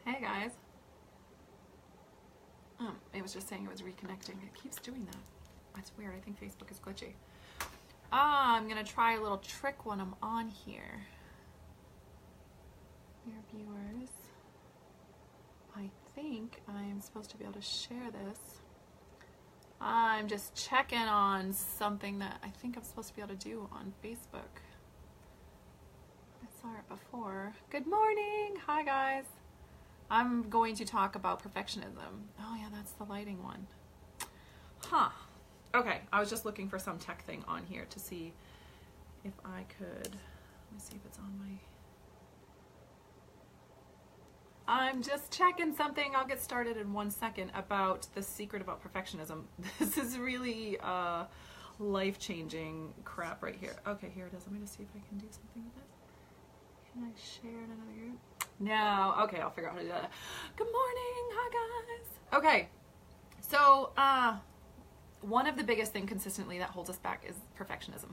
Hey guys. It was just saying it was reconnecting. It keeps doing that. That's weird. I think Facebook is glitchy. I'm gonna try a little trick when I'm on here. Your viewers. I think I'm supposed to be able to share this. I'm just checking on something that I think I'm supposed to be able to do on Facebook. I saw it before. Good morning. Hi guys. I'm going to talk about perfectionism. Oh yeah, that's the lighting one. Huh. Okay, I was just looking for some tech thing on here to see if I could, let me see if it's on my, I'm just checking something. I'll get started in 1 second about the secret about perfectionism. This is really life-changing crap right here. Okay, here it is. Let me just see if I can do something with this. Can I share it in another group? No. Okay, I'll figure out how to do that. Good morning. Hi, guys. Okay, so one of the biggest things consistently that holds us back is perfectionism.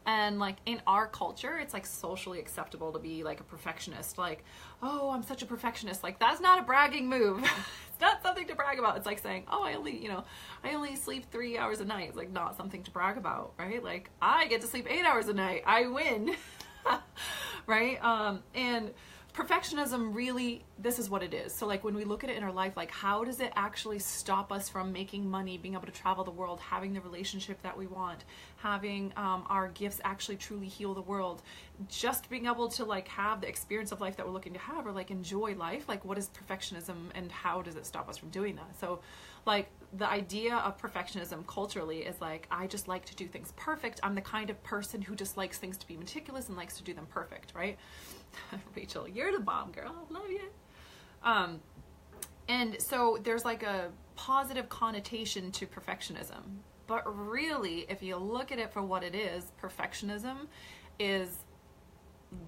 And like in our culture, it's like socially acceptable to be like a perfectionist. Like, oh, I'm such a perfectionist. Like, that's not a bragging move. It's not something to brag about. It's like saying, oh, I only sleep 3 hours a night. It's like not something to brag about, right? Like, I get to sleep 8 hours a night. I win. Right? And perfectionism really, this is what it is. So like when we look at it in our life, like how does it actually stop us from making money, being able to travel the world, having the relationship that we want, having our gifts actually truly heal the world, just being able to like have the experience of life that we're looking to have, or like enjoy life? Like what is perfectionism and how does it stop us from doing that? So like the idea of perfectionism culturally is like, I just like to do things perfect. I'm the kind of person who just likes things to be meticulous and likes to do them perfect, right? Rachel, you're the bomb, girl. Love you. And so there's like a positive connotation to perfectionism. But really, if you look at it for what it is, perfectionism is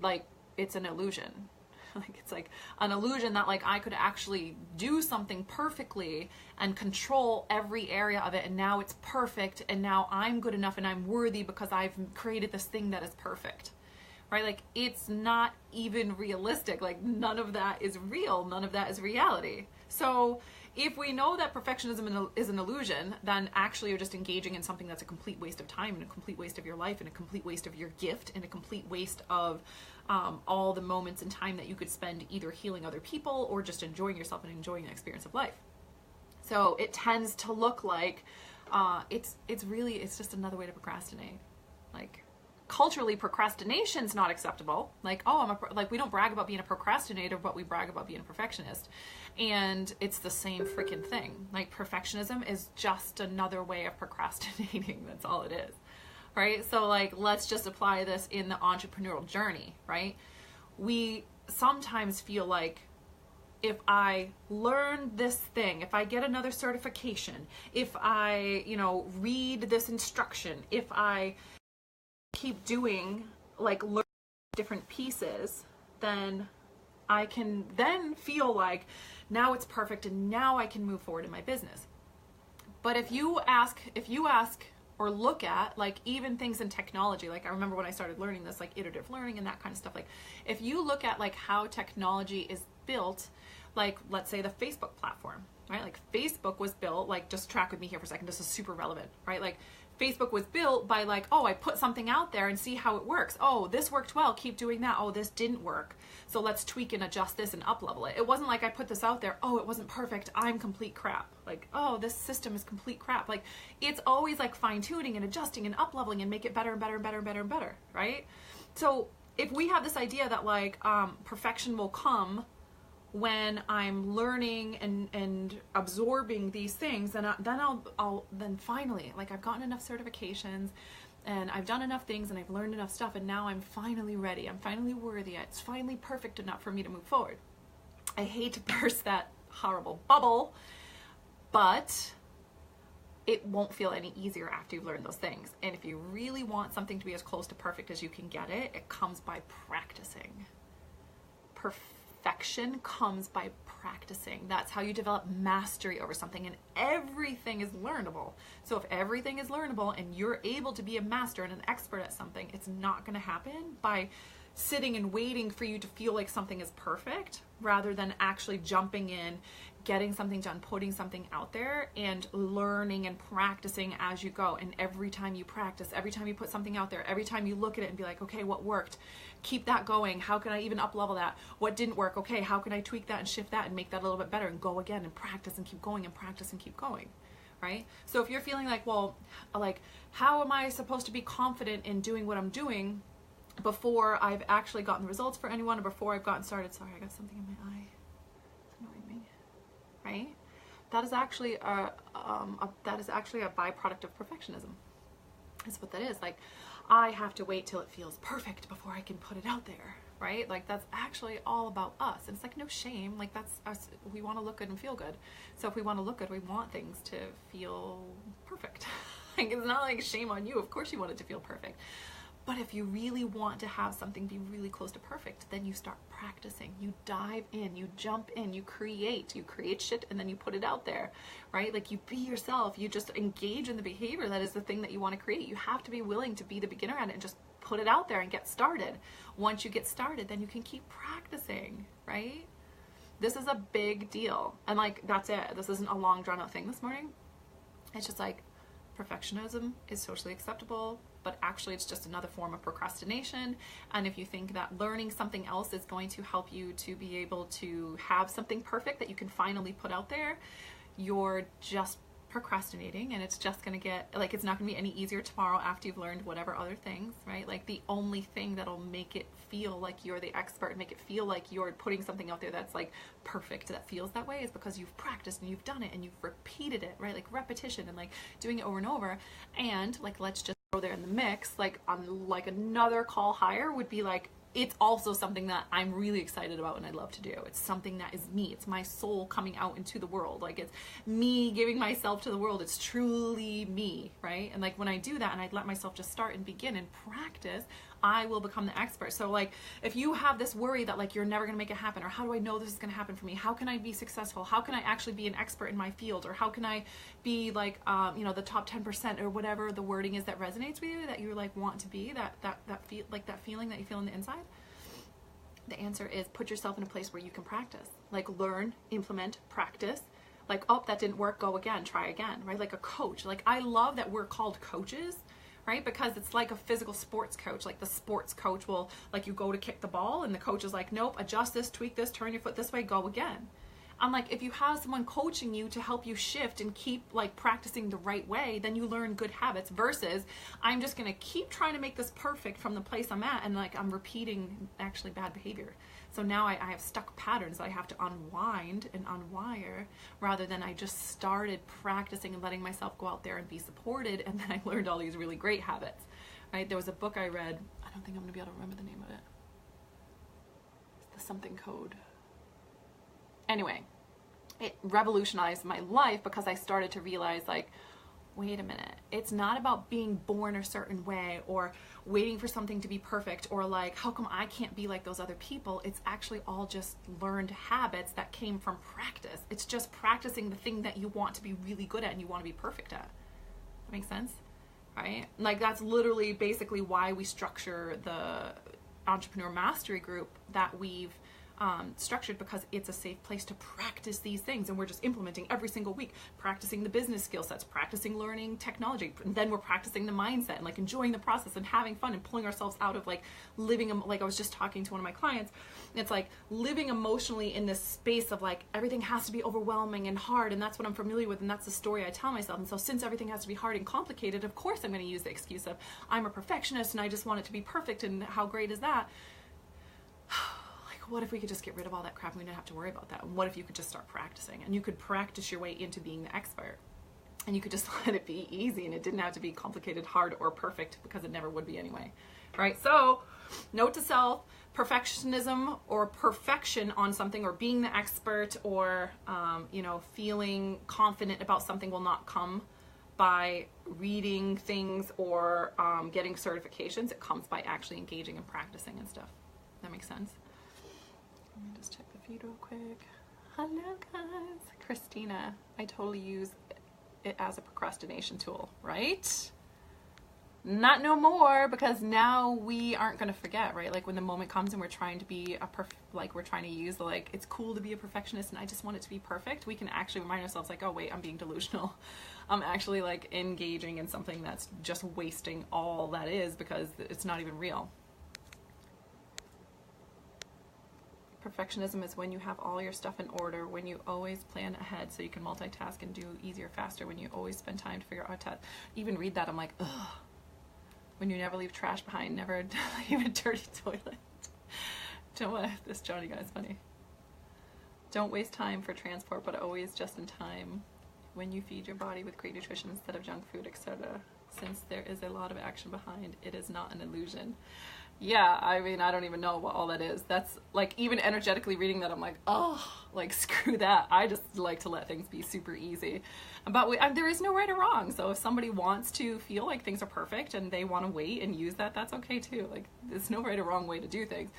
like, it's an illusion. Like it's like an illusion that like I could actually do something perfectly and control every area of it, and now it's perfect, and now I'm good enough and I'm worthy because I've created this thing that is perfect. Right? Like it's not even realistic. Like none of that is real. None of that is reality. So if we know that perfectionism is an illusion, then actually you're just engaging in something that's a complete waste of time and a complete waste of your life and a complete waste of your gift and a complete waste of all the moments in time that you could spend either healing other people or just enjoying yourself and enjoying the experience of life. So it tends to look like it's just another way to procrastinate. Like culturally, procrastination's not acceptable. Like, oh, like we don't brag about being a procrastinator, but we brag about being a perfectionist. And it's the same freaking thing. Like perfectionism is just another way of procrastinating. That's all it is. Right? So like, let's just apply this in the entrepreneurial journey, right? We sometimes feel like if I learn this thing, if I get another certification, if I, read this instruction, if I keep doing, like, learn different pieces, then I can then feel like now it's perfect and now I can move forward in my business. But if you ask or look at like even things in technology, like I remember when I started learning this, like iterative learning and that kind of stuff, like if you look at like how technology is built, like let's say the Facebook platform, right? Like Facebook was built, like just track with me here for a second, this is super relevant, right? Like Facebook was built by like, oh, I put something out there and see how it works. Oh, this worked well, keep doing that. Oh, this didn't work. So let's tweak and adjust this and up level it. It wasn't like I put this out there, oh, it wasn't perfect, I'm complete crap. Like, oh, this system is complete crap. Like it's always like fine tuning and adjusting and up leveling and make it better and better and better and better and better, right? So if we have this idea that like perfection will come when I'm learning and absorbing these things, then I'll finally, like I've gotten enough certifications and I've done enough things and I've learned enough stuff and now I'm finally ready. I'm finally worthy. It's finally perfect enough for me to move forward. I hate to burst that horrible bubble, but it won't feel any easier after you've learned those things. And if you really want something to be as close to perfect as you can get it, it comes by practicing. Perfection comes by practicing. That's how you develop mastery over something, and everything is learnable. So if everything is learnable and you're able to be a master and an expert at something, it's not going to happen by sitting and waiting for you to feel like something is perfect rather than actually jumping in, getting something done, putting something out there, and learning and practicing as you go. And every time you practice, every time you put something out there, every time you look at it and be like, okay, what worked? Keep that going. How can I even up level that? What didn't work? Okay, how can I tweak that and shift that and make that a little bit better, and go again and practice and keep going and practice and keep going, right? So if you're feeling like, well, like, how am I supposed to be confident in doing what I'm doing before I've actually gotten the results for anyone, or before I've gotten started? Sorry, I got something in my eye. It's annoying me. Right? That is actually a byproduct of perfectionism. That's what that is. Like, I have to wait till it feels perfect before I can put it out there, right? Like, that's actually all about us. And it's like, no shame. Like, that's us. We want to look good and feel good. So if we want to look good, we want things to feel perfect. Like, it's not like shame on you. Of course you want it to feel perfect. But if you really want to have something be really close to perfect, then you start practicing. You dive in, you jump in, you create shit, and then you put it out there, right? Like, you be yourself, you just engage in the behavior that is the thing that you want to create. You have to be willing to be the beginner at it and just put it out there and get started. Once you get started, then you can keep practicing, right? This is a big deal. And like, that's it. This isn't a long drawn out thing this morning. It's just like, perfectionism is socially acceptable, but actually it's just another form of procrastination. And if you think that learning something else is going to help you to be able to have something perfect that you can finally put out there, you're just procrastinating, and it's just going to get, like, it's not going to be any easier tomorrow after you've learned whatever other things, right? Like, the only thing that'll make it feel like you're the expert and make it feel like you're putting something out there that's like perfect, that feels that way, is because you've practiced and you've done it and you've repeated it, right? Like, repetition and like doing it over and over. And like, let's just throw there in the mix, like, on like another call higher would be like, it's also something that I'm really excited about and I love to do. It's something that is me. It's my soul coming out into the world. Like, it's me giving myself to the world. It's truly me, right? And like, when I do that and I let myself just start and begin and practice, I will become the expert. So like, if you have this worry that like, you're never going to make it happen, or how do I know this is going to happen for me? How can I be successful? How can I actually be an expert in my field? Or how can I be like, you know, the top 10%, or whatever the wording is that resonates with you, that you like want to be, that feel, like that feeling that you feel on the inside? The answer is, put yourself in a place where you can practice. Like, learn, implement, practice. Like, oh, that didn't work, go again, try again, right? Like a coach. Like, I love that we're called coaches, right? Because it's like a physical sports coach. Like, the sports coach will, like, you go to kick the ball and the coach is like, nope, adjust this, tweak this, turn your foot this way, go again. And like, if you have someone coaching you to help you shift and keep like practicing the right way, then you learn good habits, versus I'm just going to keep trying to make this perfect from the place I'm at, and like, I'm repeating actually bad behavior. So now I have stuck patterns that I have to unwind and unwire, rather than I just started practicing and letting myself go out there and be supported, and then I learned all these really great habits, right? There was a book I read, I don't think I'm going to be able to remember the name of it. It's the something code. Anyway, it revolutionized my life, because I started to realize, like, wait a minute, it's not about being born a certain way or waiting for something to be perfect, or like, how come I can't be like those other people? It's actually all just learned habits that came from practice. It's just practicing the thing that you want to be really good at and you want to be perfect at. That makes sense? Right? Like, that's literally basically why we structure the Entrepreneur Mastery group that we've structured, because it's a safe place to practice these things, and we're just implementing every single week, practicing the business skill sets, practicing learning technology, and then we're practicing the mindset and like enjoying the process and having fun and pulling ourselves out of like living, like I was just talking to one of my clients, it's like living emotionally in this space of like, everything has to be overwhelming and hard, and that's what I'm familiar with, and that's the story I tell myself. And so since everything has to be hard and complicated, of course I'm going to use the excuse of I'm a perfectionist and I just want it to be perfect, and how great is that? What if we could just get rid of all that crap and we didn't have to worry about that? And what if you could just start practicing, and you could practice your way into being the expert, and you could just let it be easy, and it didn't have to be complicated, hard, or perfect, because it never would be anyway, right? So, note to self, perfectionism or perfection on something, or being the expert, or you know, feeling confident about something will not come by reading things or getting certifications. It comes by actually engaging and practicing and stuff. That makes sense? Let me just check the feed real quick. Hello guys. Christina, I totally use it as a procrastination tool, right? Not no more, because now we aren't going to forget, right? Like when the moment comes and we're trying to be we're trying to use the, like, it's cool to be a perfectionist and I just want it to be perfect, we can actually remind ourselves, like, oh wait, I'm being delusional. I'm actually like engaging in something that's just wasting all that is, because it's not even real. Perfectionism is when you have all your stuff in order, when you always plan ahead so you can multitask and do easier, faster, when you always spend time to figure out how to even read that. I'm like, ugh. When you never leave trash behind, never leave a dirty toilet. Don't this Johnny guy is funny. Don't waste time for transport, but always just in time. When you feed your body with great nutrition instead of junk food, etc. Since there is a lot of action behind, it is not an illusion. Yeah, I mean, I don't even know what all that is. That's like, even energetically reading that, I'm like, oh, like, screw that. I just like to let things be super easy. But there is no right or wrong. So if somebody wants to feel like things are perfect and they want to wait and use that, that's okay too. Like, there's no right or wrong way to do things.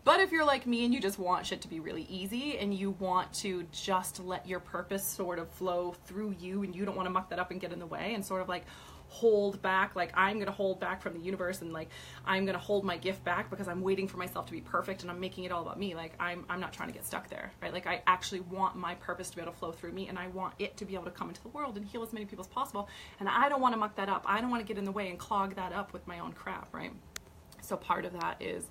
But if you're like me and you just want shit to be really easy and you want to just let your purpose sort of flow through you and you don't want to muck that up and get in the way and sort of like hold back, like, I'm gonna hold back from the universe and like I'm gonna hold my gift back because I'm waiting for myself to be perfect and I'm making it all about me, like I'm not trying to get stuck there, right? Like, I actually want my purpose to be able to flow through me and I want it to be able to come into the world and heal as many people as possible, and I don't want to muck that up. I don't want to get in the way and clog that up with my own crap, right? So part of that is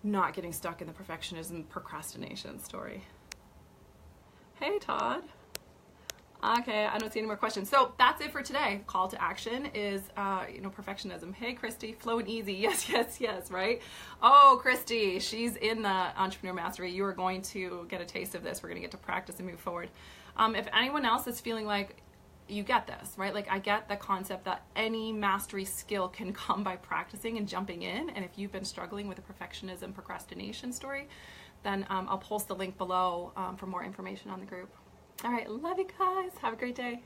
not getting stuck in the perfectionism procrastination story. Hey Todd. Okay, I don't see any more questions. So that's it for today. Call to action is, perfectionism. Hey, Christy, flow and easy. Yes, yes, yes, right? Oh, Christy, she's in the Entrepreneur Mastery. You are going to get a taste of this. We're going to get to practice and move forward. If anyone else is feeling like you get this, right? Like, I get the concept that any mastery skill can come by practicing and jumping in. And if you've been struggling with a perfectionism procrastination story, then I'll post the link below for more information on the group. All right, love you guys. Have a great day.